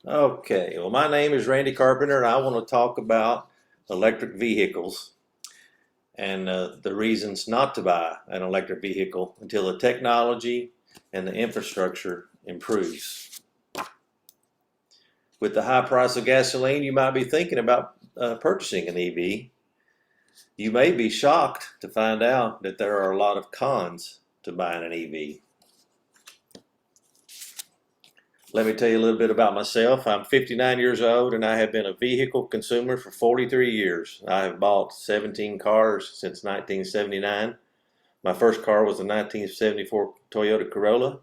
Okay, well, my name is Randy Carpenter, and I want to talk about electric vehicles and the reasons not to buy an electric vehicle until the technology and the infrastructure improves. With the high price of gasoline, you might be thinking about purchasing an EV. You may be shocked to find out that there are a lot of cons to buying an EV. Let me tell you a little bit about myself. I'm 59 years old and I have been a vehicle consumer for 43 years. I have bought 17 cars since 1979. My first car was a 1974 Toyota Corolla.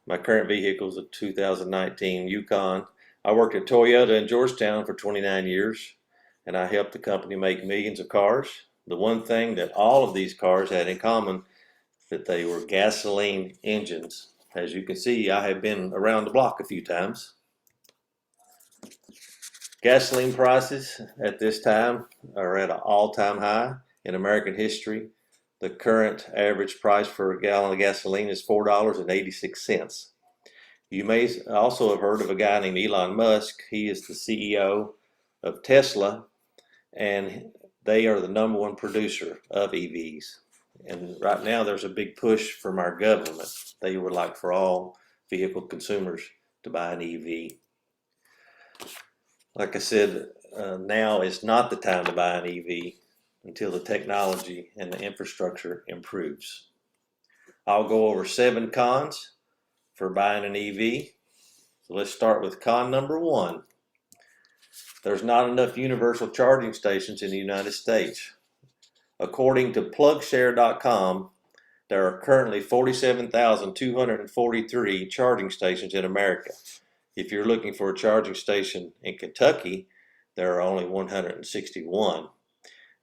My current vehicle is a 2019 Yukon. I worked at Toyota in Georgetown for 29 years and I helped the company make millions of cars. The one thing that all of these cars had in common is that they were gasoline engines. As you can see, I have been around the block a few times. Gasoline prices at this time are at an all-time high in American history. The current average price for a gallon of gasoline is $4.86. You may also have heard of a guy named Elon Musk. He is the CEO of Tesla, and they are the #1 producer of EVs. And right now there's a big push from our government. They would like for all vehicle consumers to buy an EV. Like I said, now is not the time to buy an EV until the technology and the infrastructure improves. I'll go over 7 cons for buying an EV. So let's start with con number 1. There's not enough universal charging stations in the United States. According to plugshare.com, there are currently 47,243 charging stations in America. If you're looking for a charging station in Kentucky, there are only 161.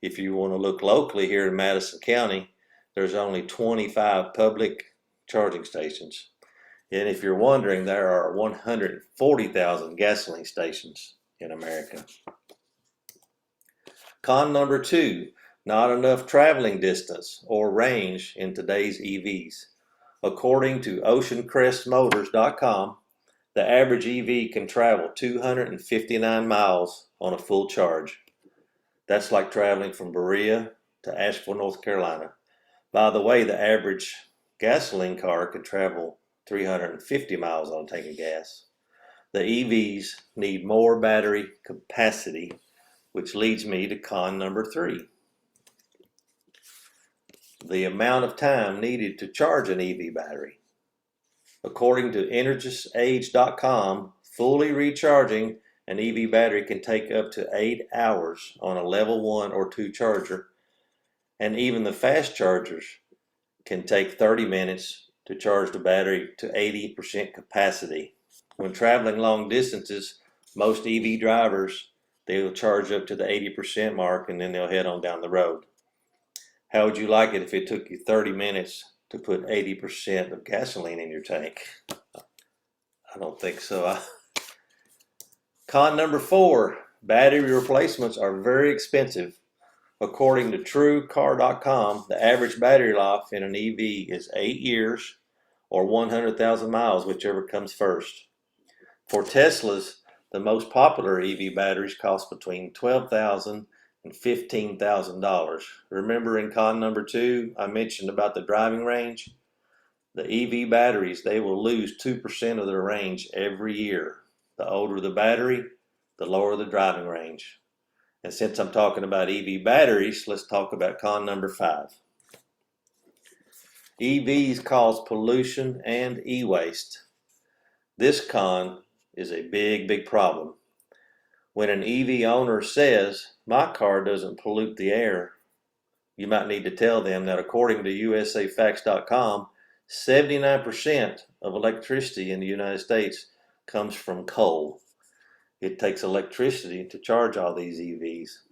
If you want to look locally here in Madison County, there's only 25 public charging stations. And if you're wondering, there are 140,000 gasoline stations in America. Con number 2, not enough traveling distance or range in today's EVs. According to oceancrestmotors.com, the average EV can travel 259 miles on a full charge. That's like traveling from Berea to Asheville, North Carolina. By the way, the average gasoline car could travel 350 miles on a tank of gas. The EVs need more battery capacity, which leads me to con number 3. The amount of time needed to charge an EV battery. According to EnergisAge.com, fully recharging an EV battery can take up to 8 hours on a level 1 or 2 charger, and even the fast chargers can take 30 minutes to charge the battery to 80% capacity. When traveling long distances, most EV drivers, they will charge up to the 80% mark and then they'll head on down the road. How would you like it if it took you 30 minutes to put 80% of gasoline in your tank? I don't think so. Con number 4, battery replacements are very expensive. According to TrueCar.com, the average battery life in an EV is 8 years or 100,000 miles, whichever comes first. For Teslas, the most popular EV batteries cost between $12,000 and $15,000. Remember in con number 2, I mentioned about the driving range? The EV batteries, they will lose 2% of their range every year. The older the battery, the lower the driving range. And since I'm talking about EV batteries, let's talk about con number 5. EVs cause pollution and e-waste. This con is a big problem. When an EV owner says, my car doesn't pollute the air, you might need to tell them that according to usafacts.com, 79% of electricity in the United States comes from coal. It takes electricity to charge all these EVs.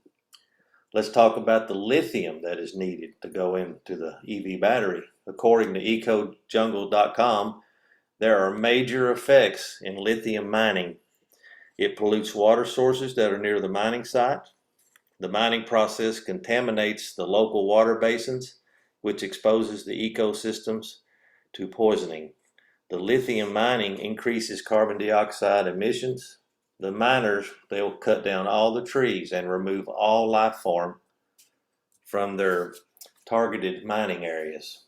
Let's talk about the lithium that is needed to go into the EV battery. According to ecojungle.com, there are major effects in lithium mining. It pollutes water sources that are near the mining site. The mining process contaminates the local water basins, which exposes the ecosystems to poisoning. The lithium mining increases carbon dioxide emissions, The miners, they'll cut down all the trees and remove all life form from their targeted mining areas.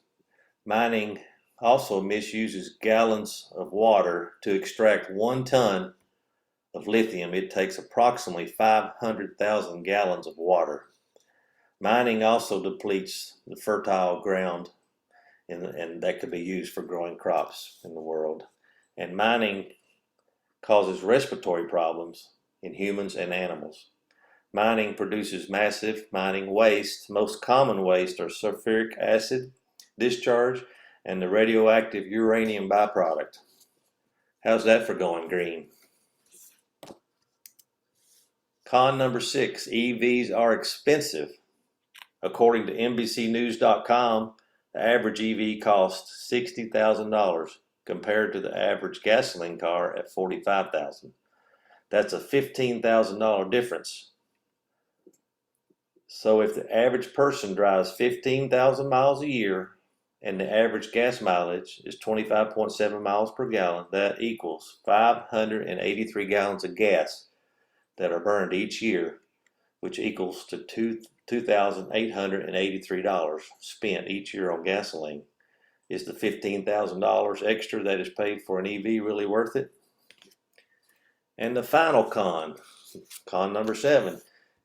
Mining also misuses gallons of water. To extract 1 ton of lithium, it takes approximately 500,000 gallons of water. Mining also depletes the fertile ground, and that could be used for growing crops in the world. And mining causes respiratory problems in humans and animals. Mining produces massive mining waste. Most common waste are sulfuric acid discharge and the radioactive uranium byproduct. How's that for going green? Con number 6, EVs are expensive. According to NBCnews.com, the average EV costs $60,000 compared to the average gasoline car at $45,000. That's a $15,000 difference. So if the average person drives 15,000 miles a year and the average gas mileage is 25.7 miles per gallon, that equals 583 gallons of gas that are burned each year, which equals to $2,883 spent each year on gasoline. Is the $15,000 extra that is paid for an EV really worth it? And the final con number 7,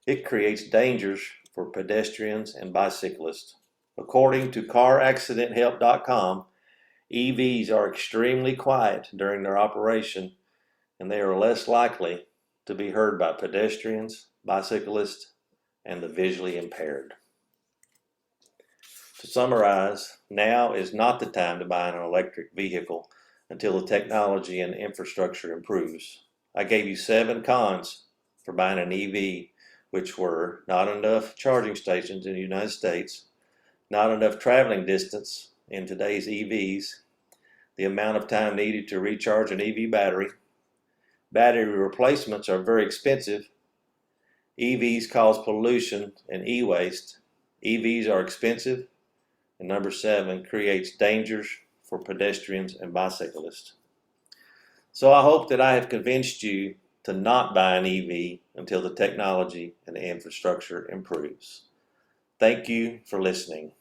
it creates dangers for pedestrians and bicyclists. According to CarAccidentHelp.com, EVs are extremely quiet during their operation, and they are less likely to be heard by pedestrians, bicyclists, and the visually impaired. To summarize, now is not the time to buy an electric vehicle until the technology and infrastructure improves. I gave you 7 cons for buying an EV, which were not enough charging stations in the United States, not enough traveling distance in today's EVs, the amount of time needed to recharge an EV battery, battery replacements are very expensive, EVs cause pollution and e-waste, EVs are expensive, and number 7, creates dangers for pedestrians and bicyclists. So I hope that I have convinced you to not buy an EV until the technology and the infrastructure improves. Thank you for listening.